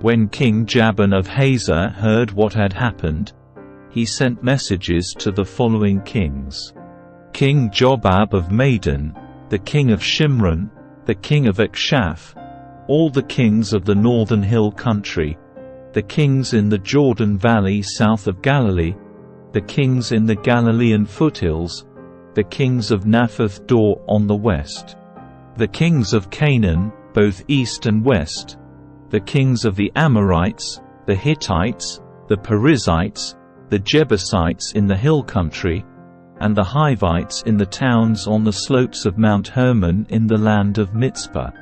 When King Jabin of Hazor heard what had happened, he sent messages to the following kings: King Jobab of Madon, the king of Shimron, the king of Akshaph, all the kings of the northern hill country, the kings in the Jordan Valley south of Galilee, the kings in the Galilean foothills, the kings of Naphoth Dor on the west, the kings of Canaan, both east and west, the kings of the Amorites, the Hittites, the Perizzites, the Jebusites in the hill country, and the Hivites in the towns on the slopes of Mount Hermon in the land of Mizpah.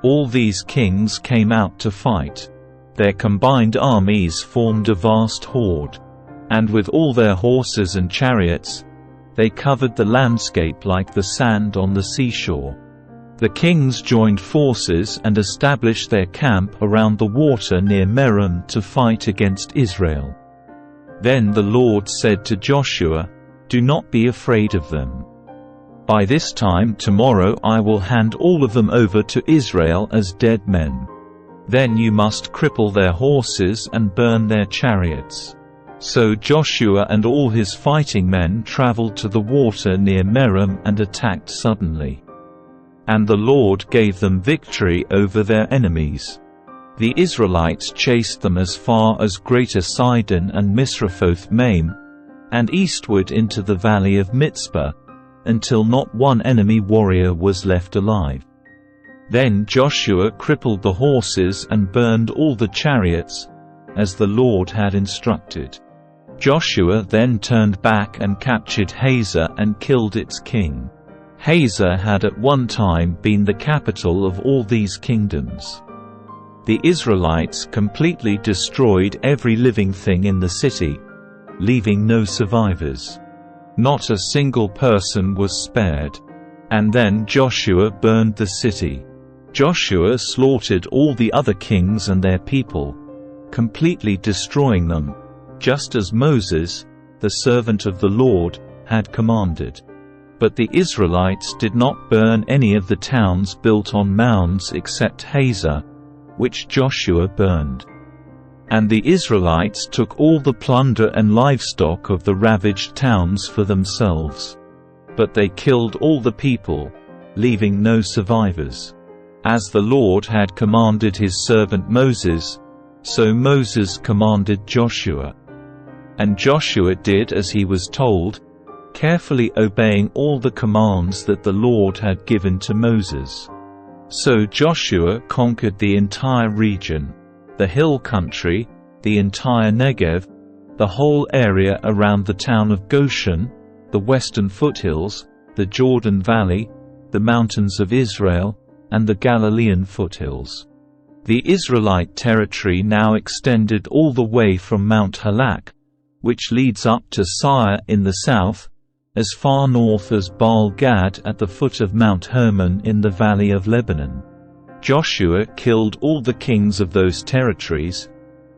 All these kings came out to fight. Their combined armies formed a vast horde, and with all their horses and chariots, they covered the landscape like the sand on the seashore. The kings joined forces and established their camp around the water near Merom to fight against Israel. Then the Lord said to Joshua, "Do not be afraid of them. By this time tomorrow I will hand all of them over to Israel as dead men. Then you must cripple their horses and burn their chariots." So Joshua and all his fighting men traveled to the water near Merom and attacked suddenly. And the Lord gave them victory over their enemies. The Israelites chased them as far as Greater Sidon and Misrephoth-Maim, and eastward into the valley of Mizpah, until not one enemy warrior was left alive. Then Joshua crippled the horses and burned all the chariots, as the Lord had instructed. Joshua then turned back and captured Hazor and killed its king. Hazor had at one time been the capital of all these kingdoms. The Israelites completely destroyed every living thing in the city, leaving no survivors. Not a single person was spared. And then Joshua burned the city. Joshua slaughtered all the other kings and their people, completely destroying them, just as Moses, the servant of the Lord, had commanded. But the Israelites did not burn any of the towns built on mounds except Hazor, which Joshua burned. And the Israelites took all the plunder and livestock of the ravaged towns for themselves. But they killed all the people, leaving no survivors. As the Lord had commanded his servant Moses, so Moses commanded Joshua. And Joshua did as he was told, carefully obeying all the commands that the Lord had given to Moses. So Joshua conquered the entire region, the hill country, the entire Negev, the whole area around the town of Goshen, the western foothills, the Jordan Valley, the mountains of Israel, and the Galilean foothills. The Israelite territory now extended all the way from Mount Halak, which leads up to Seir in the south, as far north as Baal-Gad at the foot of Mount Hermon in the valley of Lebanon. Joshua killed all the kings of those territories,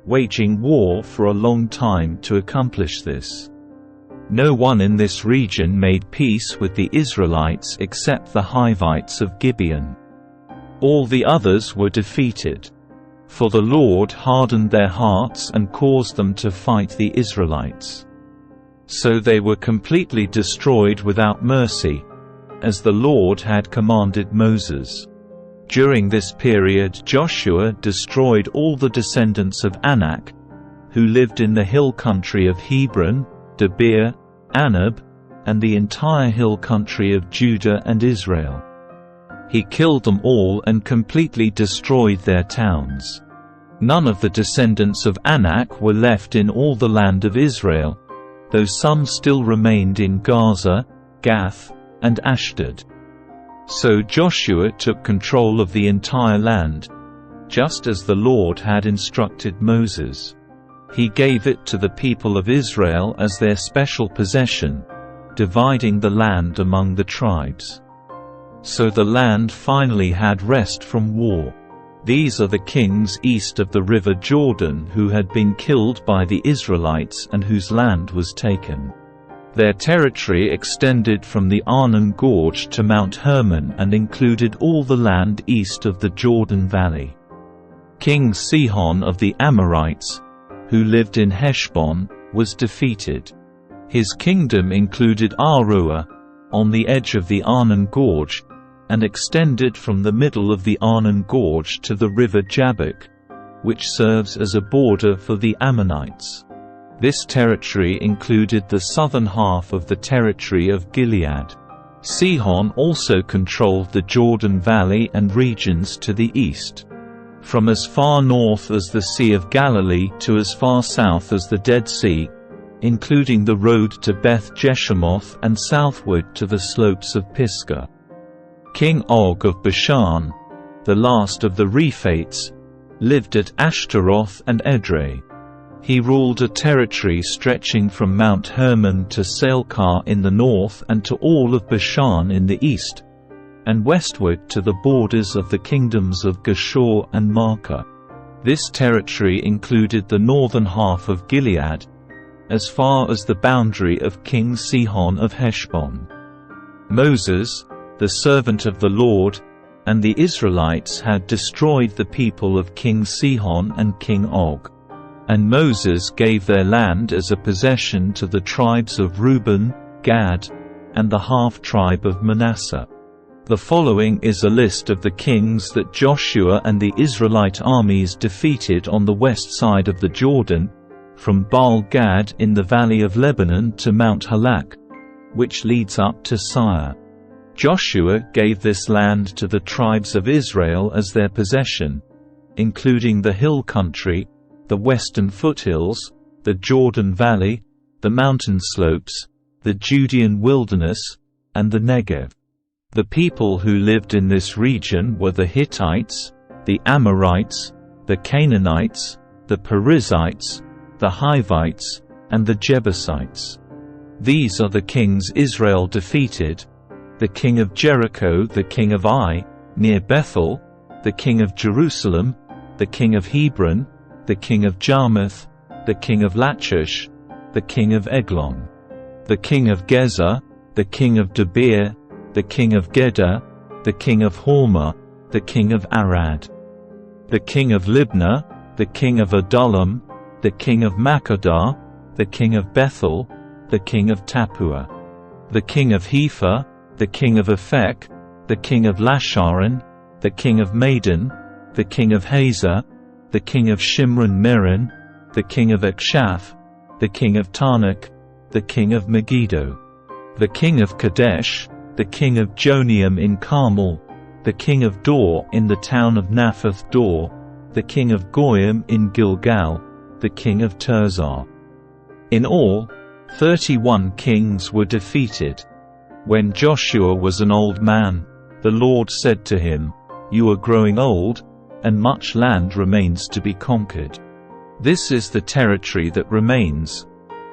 waging war for a long time to accomplish this. No one in this region made peace with the Israelites except the Hivites of Gibeon. All the others were defeated. For the Lord hardened their hearts and caused them to fight the Israelites. So they were completely destroyed without mercy, as the Lord had commanded Moses. During this period Joshua destroyed all the descendants of Anak, who lived in the hill country of Hebron, Debir, Anab, and the entire hill country of Judah and Israel. He killed them all and completely destroyed their towns. None of the descendants of Anak were left in all the land of Israel, though some still remained in Gaza, Gath, and Ashdod. So Joshua took control of the entire land, just as the Lord had instructed Moses. He gave it to the people of Israel as their special possession, dividing the land among the tribes. So the land finally had rest from war. These are the kings east of the river Jordan who had been killed by the Israelites and whose land was taken. Their territory extended from the Arnon Gorge to Mount Hermon and included all the land east of the Jordan Valley. King Sihon of the Amorites, who lived in Heshbon, was defeated. His kingdom included Aroer, on the edge of the Arnon Gorge, and extended from the middle of the Arnon Gorge to the river Jabbok, which serves as a border for the Ammonites. This territory included the southern half of the territory of Gilead. Sihon also controlled the Jordan Valley and regions to the east. From as far north as the Sea of Galilee to as far south as the Dead Sea, including the road to Beth Jeshimoth and southward to the slopes of Pisgah. King Og of Bashan, the last of the Rephates, lived at Ashtaroth and Edrei. He ruled a territory stretching from Mount Hermon to Salcah in the north and to all of Bashan in the east, and westward to the borders of the kingdoms of Geshur and Maacah. This territory included the northern half of Gilead, as far as the boundary of King Sihon of Heshbon. Moses, the servant of the Lord, and the Israelites had destroyed the people of King Sihon and King Og. And Moses gave their land as a possession to the tribes of Reuben, Gad, and the half-tribe of Manasseh. The following is a list of the kings that Joshua and the Israelite armies defeated on the west side of the Jordan, from Baal-Gad in the valley of Lebanon to Mount Halak, which leads up to Seir. Joshua gave this land to the tribes of Israel as their possession, including the hill country, the western foothills, the Jordan Valley, the mountain slopes, the Judean wilderness, and the Negev. The people who lived in this region were the Hittites, the Amorites, the Canaanites, the Perizzites, the Hivites, and the Jebusites. These are the kings Israel defeated: the king of Jericho, the king of Ai, near Bethel, the king of Jerusalem, the king of Hebron, the king of Jarmuth, the king of Lachish, the king of Eglon, the king of Gezer, the king of Debir, the king of Geder, the king of Hormah, the king of Arad, the king of Libnah, the king of Adullam, the king of Makkedah, the king of Bethel, the king of Tappuah, the king of Hepher, the king of Aphek, the king of Lasharon, the king of Madon, the king of Hazor, the king of Shimron-Meron, the king of Akshaph, the king of Taanach, the king of Megiddo, the king of Kadesh, the king of Joniam in Carmel, the king of Dor in the town of Naphath Dor, the king of Goyim in Gilgal, the king of Tirzah. In all, 31 kings were defeated. When Joshua was an old man, the Lord said to him, "You are growing old, and much land remains to be conquered. This is the territory that remains: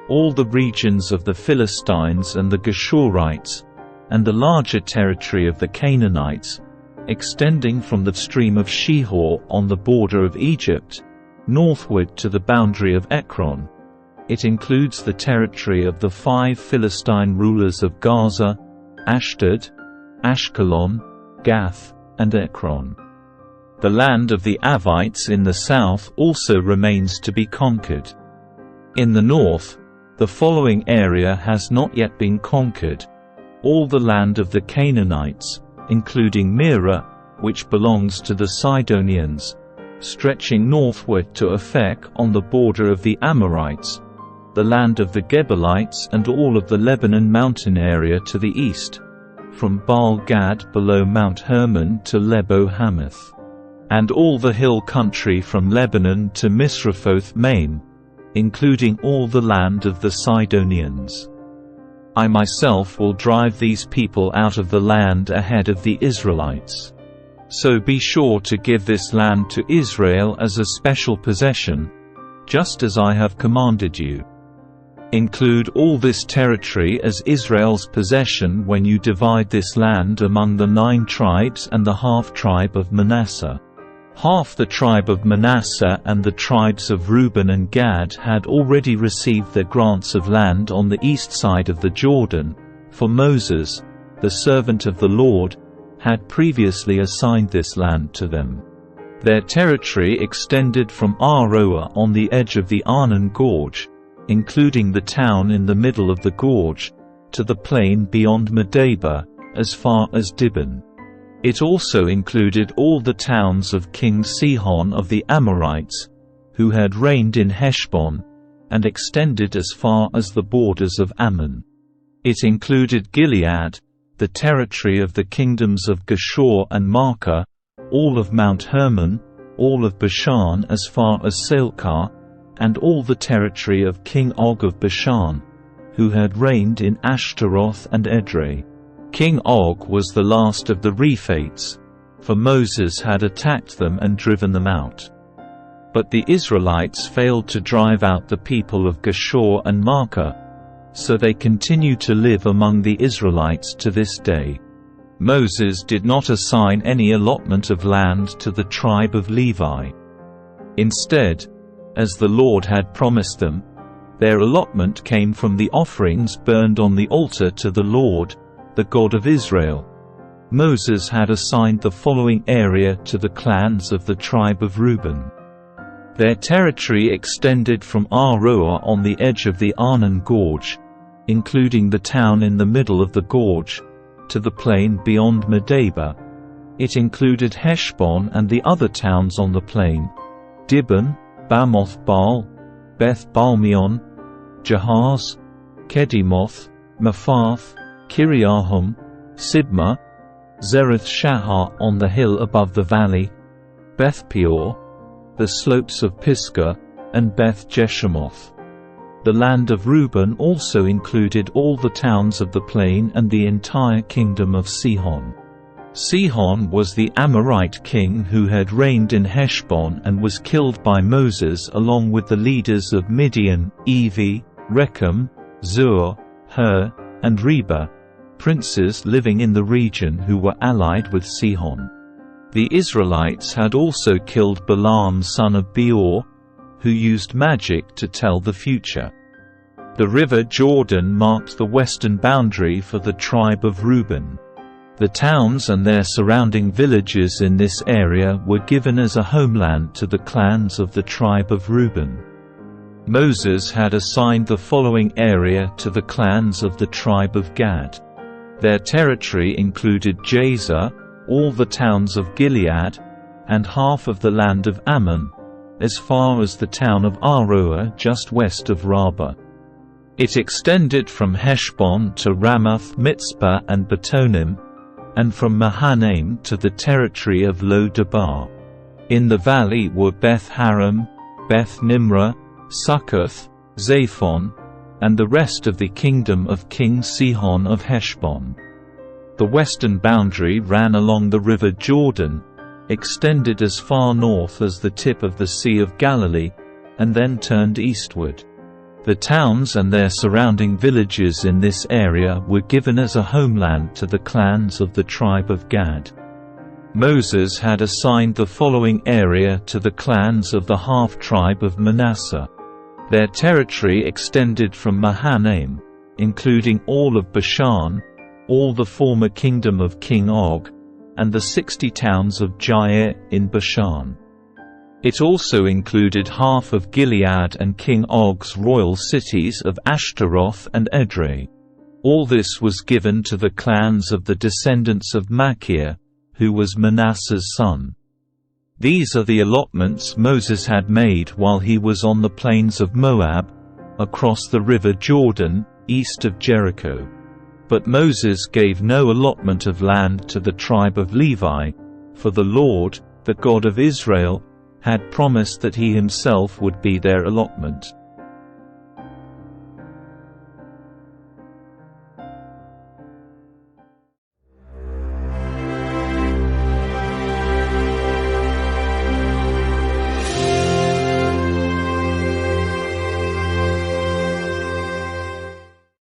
all the regions of the Philistines and the Geshurites, and the larger territory of the Canaanites, extending from the stream of Shihor on the border of Egypt, northward to the boundary of Ekron. It includes the territory of the 5 Philistine rulers of Gaza, Ashdod, Ashkelon, Gath, and Ekron. The land of the Avites in the south also remains to be conquered. In the north, the following area has not yet been conquered: all the land of the Canaanites, including Mearah, which belongs to the Sidonians, stretching northward to Aphek on the border of the Amorites, the land of the Gebalites and all of the Lebanon mountain area to the east, from Baal-Gad below Mount Hermon to Lebo-Hamath, and all the hill country from Lebanon to Misrephoth-Maim, including all the land of the Sidonians. I myself will drive these people out of the land ahead of the Israelites. So be sure to give this land to Israel as a special possession, just as I have commanded you. Include all this territory as Israel's possession when you divide this land among the 9 tribes and the half-tribe of Manasseh. Half the tribe of Manasseh and the tribes of Reuben and Gad had already received their grants of land on the east side of the Jordan, for Moses, the servant of the Lord, had previously assigned this land to them. Their territory extended from Aroer on the edge of the Arnon Gorge, including the town in the middle of the gorge, to the plain beyond Medeba, as far as Dibon. It also included all the towns of King Sihon of the Amorites, who had reigned in Heshbon, and extended as far as the borders of Ammon. It included Gilead, the territory of the kingdoms of Geshur and Maacah, all of Mount Hermon, all of Bashan as far as Salcah, and all the territory of King Og of Bashan, who had reigned in Ashtaroth and Edrei. King Og was the last of the Rephates, for Moses had attacked them and driven them out. But the Israelites failed to drive out the people of Geshur and Maacah, so they continue to live among the Israelites to this day. Moses did not assign any allotment of land to the tribe of Levi. Instead, as the Lord had promised them, their allotment came from the offerings burned on the altar to the Lord, the God of Israel. Moses had assigned the following area to the clans of the tribe of Reuben. Their territory extended from Aroer on the edge of the Arnon Gorge, including the town in the middle of the gorge, to the plain beyond Medeba. It included Heshbon and the other towns on the plain, Dibon, Bamoth Baal, Beth Balmeon, Jahaz, Kedemoth, Mephath, Kiriahum, Sibmah, Zereth Shahar on the hill above the valley, Beth Peor, the slopes of Pisgah, and Beth Jeshemoth. The land of Reuben also included all the towns of the plain and the entire kingdom of Sihon. Sihon was the Amorite king who had reigned in Heshbon and was killed by Moses along with the leaders of Midian, Evi, Rechem, Zur, Hur, and Reba, princes living in the region who were allied with Sihon. The Israelites had also killed Balaam son of Beor, who used magic to tell the future. The river Jordan marked the western boundary for the tribe of Reuben. The towns and their surrounding villages in this area were given as a homeland to the clans of the tribe of Reuben. Moses had assigned the following area to the clans of the tribe of Gad. Their territory included Jazer, all the towns of Gilead, and half of the land of Ammon, as far as the town of Aroer just west of Rabbah. It extended from Heshbon to Ramoth Mitzpah and Betonim, and from Mahanaim to the territory of Lo-Debar. In the valley were Beth Haram, Beth Nimrah, Succoth, Zaphon, and the rest of the kingdom of King Sihon of Heshbon. The western boundary ran along the river Jordan, extended as far north as the tip of the Sea of Galilee, and then turned eastward. The towns and their surrounding villages in this area were given as a homeland to the clans of the tribe of Gad. Moses had assigned the following area to the clans of the half-tribe of Manasseh. Their territory extended from Mahanaim, including all of Bashan, all the former kingdom of King Og, and the 60 towns of Jair in Bashan. It also included half of Gilead and King Og's royal cities of Ashtaroth and Edrei. All this was given to the clans of the descendants of Machir, who was Manasseh's son. These are the allotments Moses had made while he was on the plains of Moab, across the river Jordan, east of Jericho. But Moses gave no allotment of land to the tribe of Levi, for the Lord, the God of Israel, had promised that he himself would be their allotment.